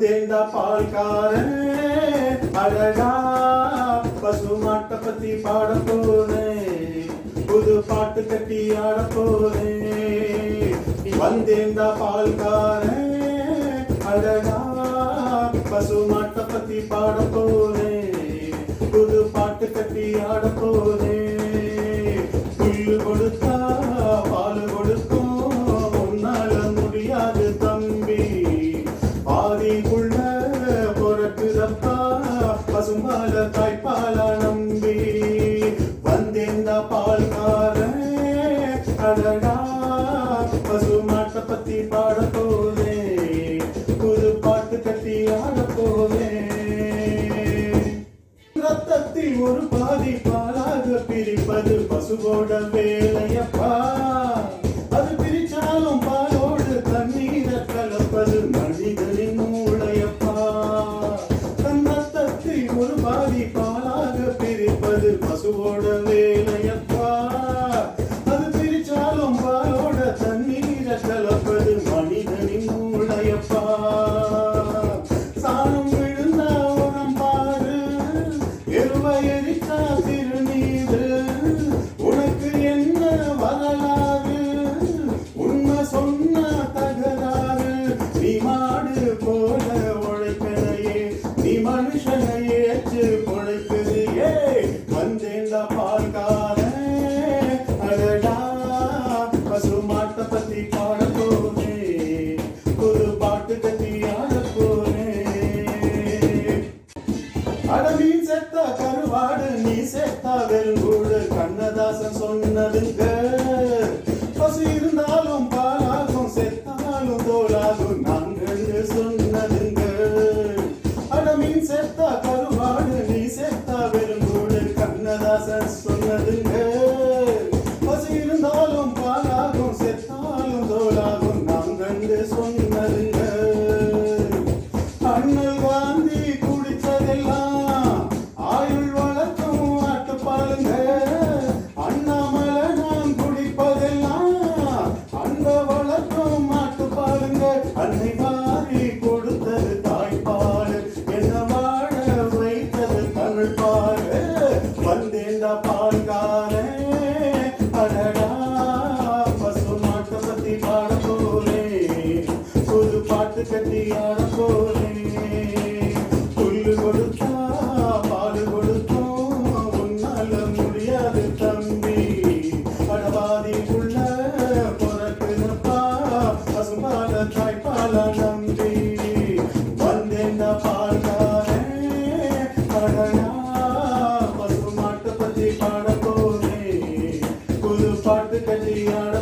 தேண்டா பால்காரன் அழகா பசுமாட்ட பத்தி பாட போனேன், புது பாட்டு கட்டி ஆட போனேன். வந்தேண்டா பால்காரன் அழகா பசுமாட்ட பத்தி பாட போனேன், புது பாட்டு கட்டி ஆட போனேன். புல்லு கொடுத்தா பால் கொடுக்கும், உன்னால முடியாது தம்பி, ஆதிக்குள்ள பொறக்குதப்பா பசும்பால தாய்ப்பால நம்பி. வந்தேந்தா பால்காரன் அழகா பசுமாட்ட பத்தி பாட போனேன், புது பாட்டு கட்டி ஆட போனேன். ரத்தத்தில் ஒரு பாதி பாலாக பிரிப்பது பசுவோட வேலையப்பா, அது பிரிச்சாலும் பாலோடு தண்ணீரை கலப்பது மனிதனின் மூளையப்பா. தன் ரத்தத்தில் ஒரு பாதி பாலாக பிரிப்பது பசுவோட வேலையப்பா, அது பிரிச்சாலும் பாலோட தண்ணீரை கலப்பது மனிதனின் மூளையப்பா. சாணம் விழுந்தா உரம் பாரு, எருவை எரிச்சா திருநீரு, உனக்கு என்ன வரலாறு, உண்மை சொன்ன தகராறு. நீ மாடு போல உழைக்கலையே, நீ மனுஷனை ஏற்று பொழைக்குறியே. வந்தேண்டா பால்காரன் அழகா பசுமாட்ட பத்தி பாட போனேன், புது பாட்டு கட்டி ஆட போனேன். அட மீன் செத்தா கருவாடு, நீ செத்தா வெறுங்கூடு, கண்ணதாசன் சொன்னதுங்க. பசு இருந்தாலும் பாலாகும், செத்தாலும் தோலாகும், நாங்கள் சொன்னதுங்க. அட மீன் செத்தா கருவாடு, நீ செத்தா வெறுங்கூடு, கண்ணதாசன் சொன்னதுங்க. பசு இருந்தாலும் பாலாகும், செத்தாலும் தோலாகும், நாங்கள் சொன்னதுங்க. அண்ணல் காந்தி குடிச்சதெல்லாம் ஆயுள் வளர்க்கும் ஆட்டுப்பாலுங்க, அண்ணாமலை நான் குடிப்பதெல்லாம் அன்ப வளர்க்கும் மாட்டுப்பாலுங்க. அன்னை மாறி கொடுத்தது தாய்ப்பால், என்ன வாழ வைத்தது தமிழ் பால். வந்தேண்டா பால்காரன் அழகா பசுமாட்ட பத்தி பாட போனேன், புது பாட்டு கட்டி ஆட போனேன். புல்லு கொடுத்தா பால் கொடுத்தோம், உன்னால முடியாது தம்பி, அடவாதிக்குள்ள பொறக்குதப்பா பசும்பால தாய்ப்பால நம்பி. வந்தேண்டா பால்காரன் அழகா பசுமாட்ட பத்தி பாட போனேன், புது பாட்டு கட்டி ஆட